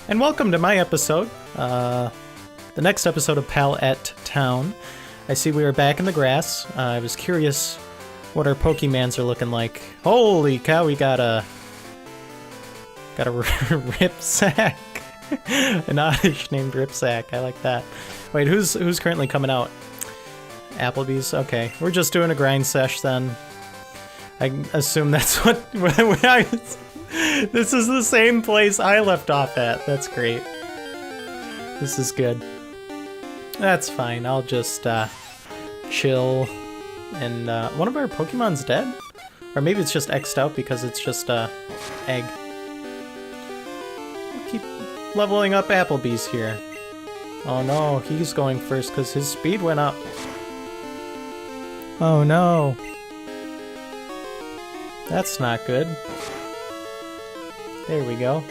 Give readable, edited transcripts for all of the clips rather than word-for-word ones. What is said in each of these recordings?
And welcome to my episode, the next episode of Pal at Town. I see we are back in the grass. I was curious what our Pokemans are looking like. Holy cow, we got a Ripsack. An oddish named Ripsack. I like that. Wait, who's currently coming out? Applebee's? Okay, we're just doing a grind sesh then. I assume that's what this is the same place I left off at. That's great. This is good. That's fine. I'll just chill. And one of our Pokemon's dead? Or maybe it's just X'd out because it's just egg. We'll keep leveling up Applebee's here. Oh no, he's going first because his speed went up. Oh no. That's not good. There we go.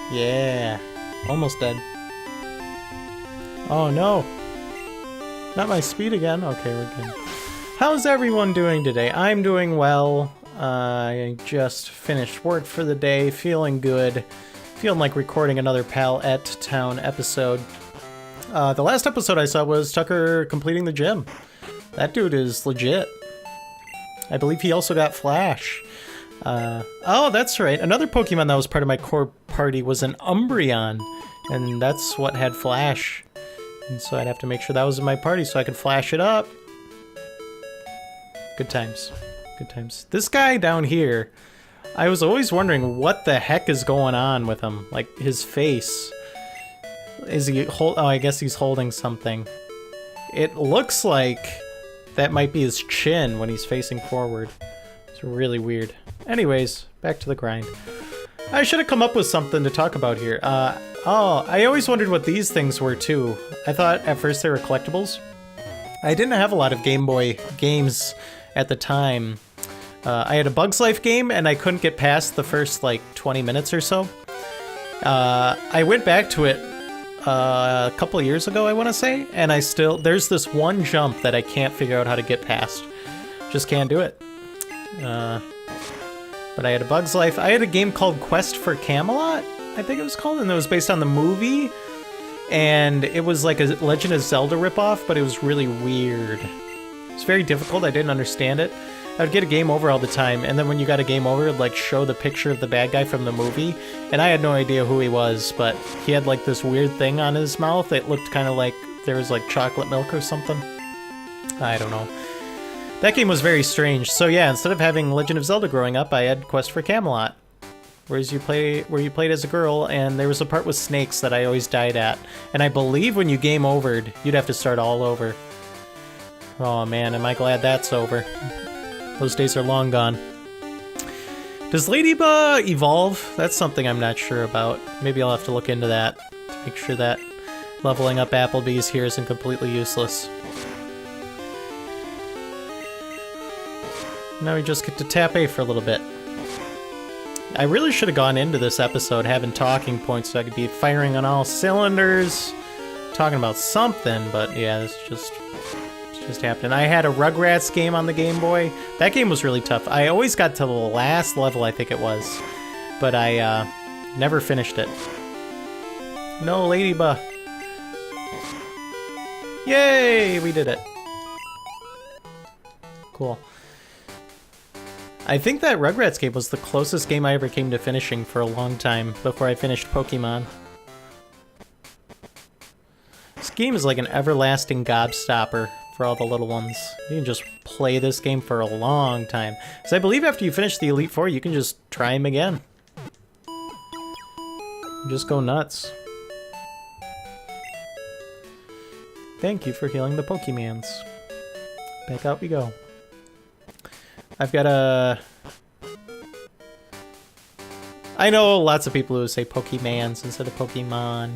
Yeah. Almost dead. Oh no. Not my speed again. Okay, we're good. How's everyone doing today? I'm doing well. I just finished work for the day. Feeling good. Feeling like recording another Pal at Town episode. The last episode I saw was Tucker completing the gym. That dude is legit. I believe he also got Flash. Oh, that's right. Another Pokemon that was part of my core party was an Umbreon. And that's what had Flash. And so I'd have to make sure that was in my party so I could flash it up. Good times. Good times. This guy down here, I was always wondering what the heck is going on with him. Like, his face. Is he oh, I guess he's holding something. It looks like that might be his chin when he's facing forward. It's really weird. Anyways, back to the grind. I should have come up with something to talk about here. Oh, I always wondered what these things were too. I thought at first they were collectibles. I didn't have a lot of Game Boy games at the time. I had a Bugs Life game and I couldn't get past the first like 20 minutes or so. I went back to it a couple of years ago, I want to say, and there's this one jump that I can't figure out how to get past. Just can't do it. But I had a Bugs Life. I had a game called Quest for Camelot, I think it was called, and it was based on the movie, and it was like a Legend of Zelda ripoff, but it was really weird. It was very difficult. I didn't understand it. I would get a game over all the time, and then when you got a game over, it'd like show the picture of the bad guy from the movie, and I had no idea who he was, but he had like this weird thing on his mouth that looked kind of like there was like chocolate milk or something. I don't know. That game was very strange. So yeah, instead of having Legend of Zelda growing up, I had Quest for Camelot, where you played as a girl, and there was a part with snakes that I always died at, and I believe when you game overed, you'd have to start all over. Oh man, am I glad that's over. Those days are long gone. Does Ladybug evolve? That's something I'm not sure about. Maybe I'll have to look into that to make sure that leveling up Applebee's here isn't completely useless. Now we just get to tap A for a little bit. I really should have gone into this episode having talking points so I could be firing on all cylinders, talking about something, but yeah, it's just happening. I had a Rugrats game on the Game Boy. That game was really tough. I always got to the last level, I think it was, but I never finished it. No, Ladybug. Yay, we did it. Cool. I think that Rugrats game was the closest game I ever came to finishing for a long time before I finished Pokemon. This game is like an everlasting gobstopper for all the little ones. You can just play this game for a long time. Because I believe after you finish the Elite Four, you can just try them again. Just go nuts. Thank you for healing the Pokemans. Back out we go. I've got a... I know lots of people who say Pokemans instead of Pokemon.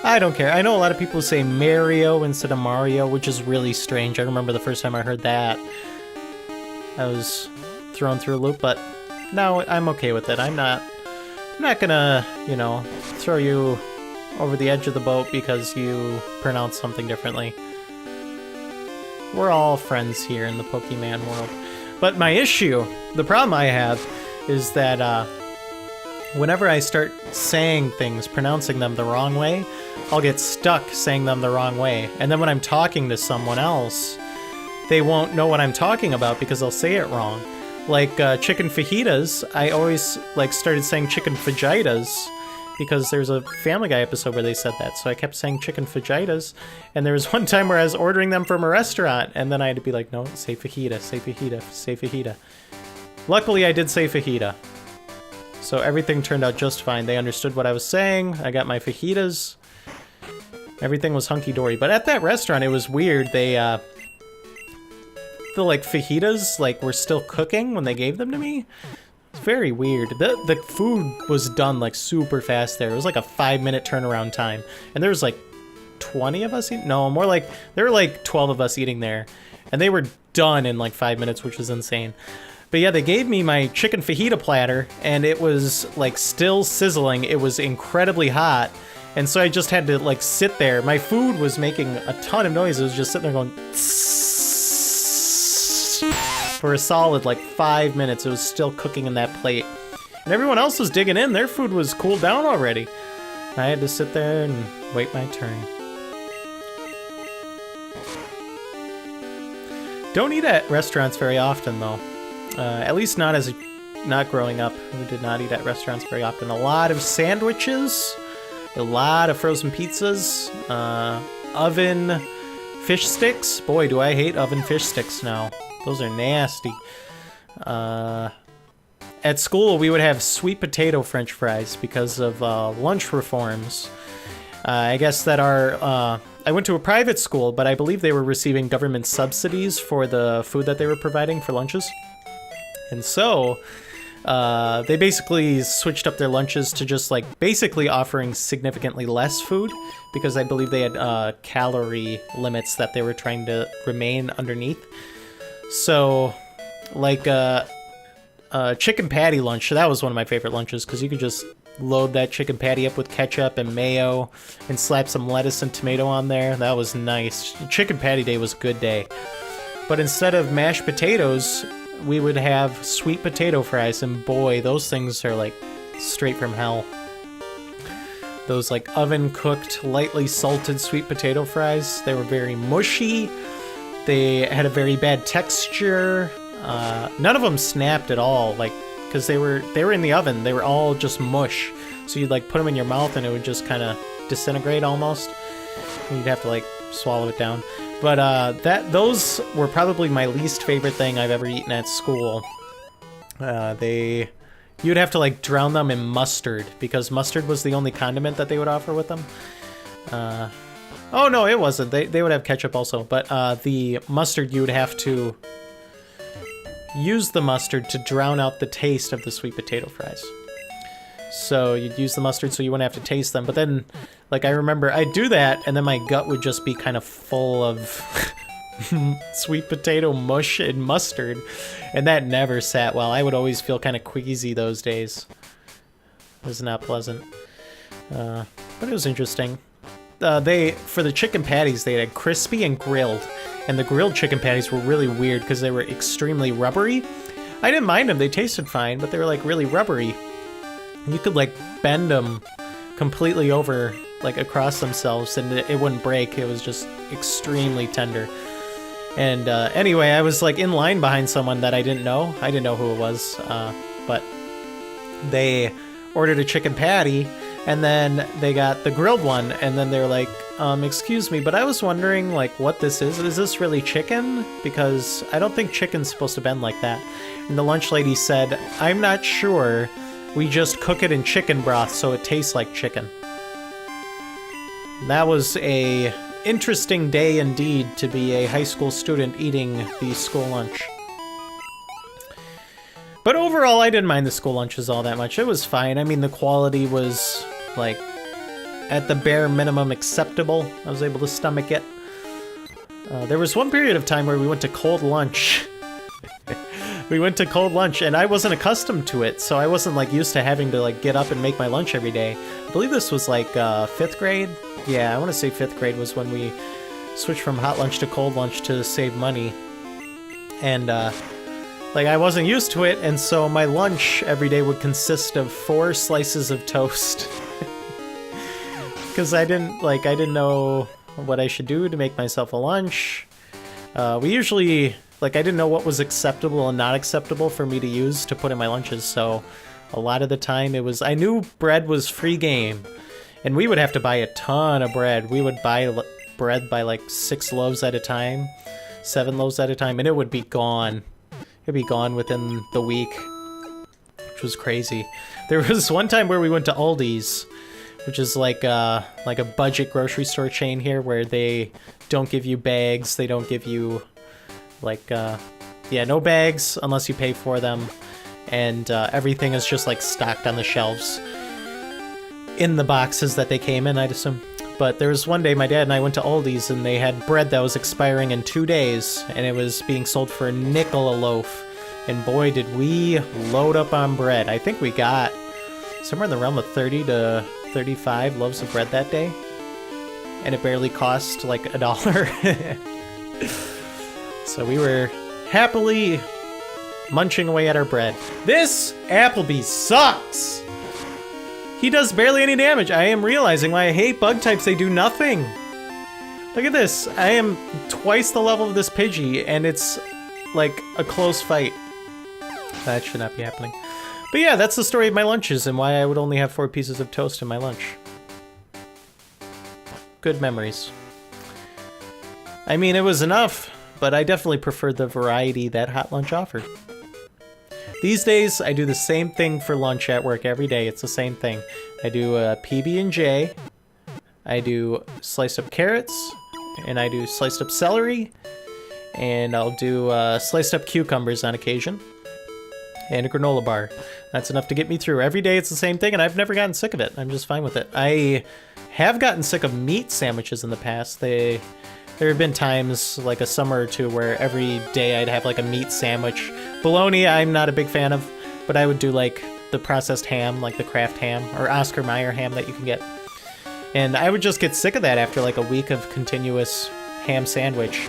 I don't care. I know a lot of people who say Mario instead of Mario, which is really strange. I remember the first time I heard that. I was thrown through a loop, but no, I'm okay with it. I'm not gonna, you know, throw you over the edge of the boat because you pronounce something differently. We're all friends here in the Pokemon world. But my issue, the problem I have, is that whenever I start saying things, pronouncing them the wrong way, I'll get stuck saying them the wrong way. And then when I'm talking to someone else, they won't know what I'm talking about because I'll say it wrong. Like chicken fajitas, I always like started saying chicken fajitas because there's a Family Guy episode where they said that. So I kept saying chicken fajitas. And there was one time where I was ordering them from a restaurant and then I had to be like, no, say fajita, say fajita, say fajita. Luckily, I did say fajita. So everything turned out just fine. They understood what I was saying. I got my fajitas. Everything was hunky-dory. But at that restaurant, it was weird. They, the, like, fajitas, like, were still cooking when they gave them to me. It's very weird. The food was done, like, super fast there. It was, like, a 5-minute turnaround time. And there was, like, 20 of us eating? No, more like, there were, like, 12 of us eating there. And they were done in, like, 5 minutes, which was insane. But yeah, they gave me my chicken fajita platter, and it was, like, still sizzling. It was incredibly hot, and so I just had to, like, sit there. My food was making a ton of noise. It was just sitting there going for a solid, like, 5 minutes. It was still cooking in that plate. And everyone else was digging in. Their food was cooled down already. I had to sit there and wait my turn. Don't eat at restaurants very often, though. At least not growing up. We did not eat at restaurants very often. A lot of sandwiches, a lot of frozen pizzas, oven fish sticks. Boy, do I hate oven fish sticks now. Those are nasty. At school, we would have sweet potato French fries because of lunch reforms. I guess that I went to a private school, but I believe they were receiving government subsidies for the food that they were providing for lunches. And so, they basically switched up their lunches to just, like, basically offering significantly less food because I believe they had calorie limits that they were trying to remain underneath. So, like, chicken patty lunch, that was one of my favorite lunches because you could just load that chicken patty up with ketchup and mayo and slap some lettuce and tomato on there. That was nice. Chicken patty day was a good day. But instead of mashed potatoes, we would have sweet potato fries, and boy, those things are like straight from hell. Those like oven-cooked, lightly salted sweet potato fries, they were very mushy. They had a very bad texture. None of them snapped at all, like, because they were in the oven. They were all just mush. So you'd like put them in your mouth and it would just kind of disintegrate almost. And you'd have to like swallow it down. But those were probably my least favorite thing I've ever eaten at school. You'd have to like drown them in mustard because mustard was the only condiment that they would offer with them. Oh no, it wasn't. They would have ketchup also, but the mustard, you would have to use the mustard to drown out the taste of the sweet potato fries. So you'd use the mustard so you wouldn't have to taste them. But then, like, I remember I'd do that, and then my gut would just be kind of full of sweet potato mush and mustard, and that never sat well. I would always feel kind of queasy those days. It was not pleasant. But it was interesting. For the chicken patties, they had crispy and grilled. And the grilled chicken patties were really weird because they were extremely rubbery. I didn't mind them. They tasted fine, but they were, like, really rubbery. You could, like, bend them completely over, like, across themselves, and it wouldn't break. It was just extremely tender. And anyway, I was, like, in line behind someone that I didn't know. I didn't know who it was, but they ordered a chicken patty, and then they got the grilled one, and then they were like, excuse me, but I was wondering, like, what this is. Is this really chicken? Because I don't think chicken's supposed to bend like that. And the lunch lady said, I'm not sure. We just cook it in chicken broth so it tastes like chicken. That was a interesting day indeed to be a high school student eating the school lunch. But overall, I didn't mind the school lunches all that much. It was fine. I mean, the quality was, like, at the bare minimum acceptable. I was able to stomach it. There was one period of time where we went to cold lunch. We went to cold lunch, and I wasn't accustomed to it, so I wasn't, like, used to having to, like, get up and make my lunch every day. I believe this was, like, 5th grade? Yeah, I want to say 5th grade was when we switched from hot lunch to cold lunch to save money. And, Like, I wasn't used to it, and so my lunch every day would consist of 4 slices of toast. Because I didn't know what I should do to make myself a lunch. We usually, like, I didn't know what was acceptable and not acceptable for me to use to put in my lunches, so a lot of the time it was, I knew bread was free game, and we would have to buy a ton of bread. We would buy bread by like 6 loaves at a time, 7 loaves at a time, and it would be gone. It'd be gone within the week, which was crazy. There was one time where we went to Aldi's, which is like a budget grocery store chain here, where they don't give you bags. They don't give you, like, yeah, no bags unless you pay for them. And everything is just, like, stocked on the shelves in the boxes that they came in, I'd assume. But there was one day my dad and I went to Aldi's, and they had bread that was expiring in 2 days, and it was being sold for $0.05 a loaf. And boy, did we load up on bread. I think we got somewhere in the realm of 30 to 35 loaves of bread that day, and it barely cost like $1. So we were happily munching away at our bread. This Applebee sucks! He does barely any damage. I am realizing why I hate bug types. They do nothing. Look at this. I am twice the level of this Pidgey, and it's like a close fight. That should not be happening. But yeah, that's the story of my lunches and why I would only have 4 pieces of toast in my lunch. Good memories. I mean, it was enough, but I definitely preferred the variety that hot lunch offered. These days, I do the same thing for lunch at work every day. It's the same thing. I do a PB&J, I do sliced up carrots, and I do sliced up celery, and I'll do sliced up cucumbers on occasion, and a granola bar. That's enough to get me through. Every day it's the same thing, and I've never gotten sick of it. I'm just fine with it. I have gotten sick of meat sandwiches in the past. There have been times, like a summer or two, where every day I'd have like a meat sandwich. Bologna, I'm not a big fan of, but I would do like the processed ham, like the Kraft ham, or Oscar Mayer ham that you can get. And I would just get sick of that after like a week of continuous ham sandwich.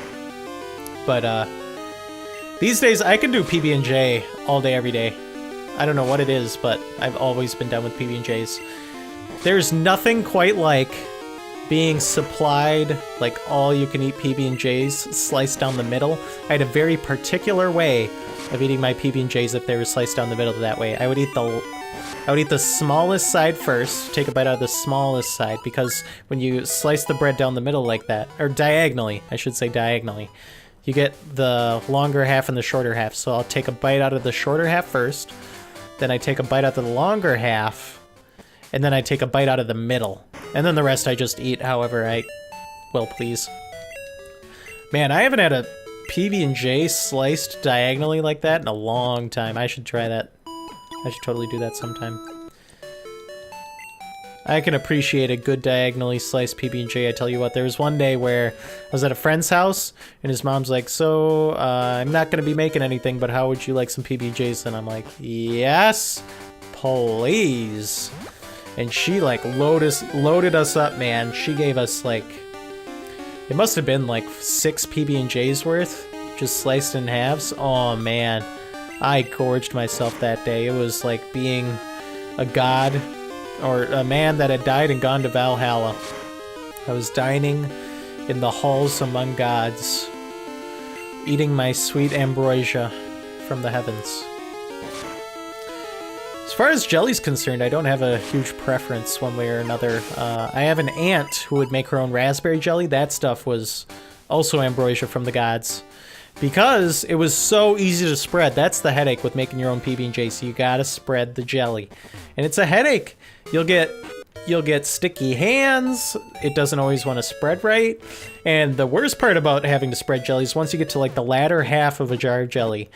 But these days I can do PB&J all day, every day. I don't know what it is, but I've always been done with PB&Js. There's nothing quite like being supplied like all-you-can-eat PB&Js sliced down the middle. I had a very particular way of eating my PB&Js if they were sliced down the middle that way. I would eat the smallest side first, take a bite out of the smallest side, because when you slice the bread down the middle like that, or diagonally, I should say diagonally, you get the longer half and the shorter half. So I'll take a bite out of the shorter half first, then I take a bite out of the longer half, and then I take a bite out of the middle. And then the rest I just eat however I will please. Man, I haven't had a PB&J sliced diagonally like that in a long time. I should try that. I should totally do that sometime. I can appreciate a good diagonally sliced PB&J. I tell you what, there was one day where I was at a friend's house, and his mom's like, so, I'm not going to be making anything, but how would you like some PB&Js? And I'm like, yes, please. And she, like, loaded us up, man. She gave us, like, it must have been, like, 6 PB&Js worth, just sliced in halves. Oh, man. I gorged myself that day. It was like being a god, or a man that had died and gone to Valhalla. I was dining in the halls among gods, eating my sweet ambrosia from the heavens. As far as jelly's concerned, I don't have a huge preference one way or another. I have an aunt who would make her own raspberry jelly. That stuff was also ambrosia from the gods, because it was so easy to spread. That's the headache with making your own PB&J, so you gotta spread the jelly. And it's a headache. You'll get sticky hands. It doesn't always want to spread right. And the worst part about having to spread jelly is once you get to like the latter half of a jar of jelly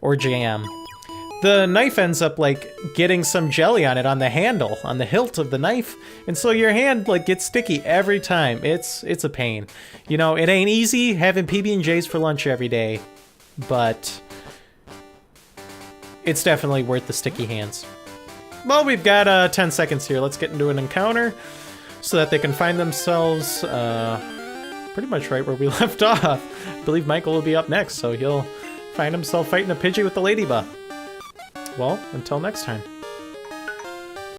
or jam, the knife ends up like getting some jelly on it, on the handle, on the hilt of the knife, and so your hand like gets sticky every time. It's a pain. You know, it ain't easy having PB&Js for lunch every day, but it's definitely worth the sticky hands. Well, we've got 10 seconds here. Let's get into an encounter so that they can find themselves pretty much right where we left off. I believe Michael will be up next, so he'll Find himself fighting a Pidgey with the ladybug. Well, until next time.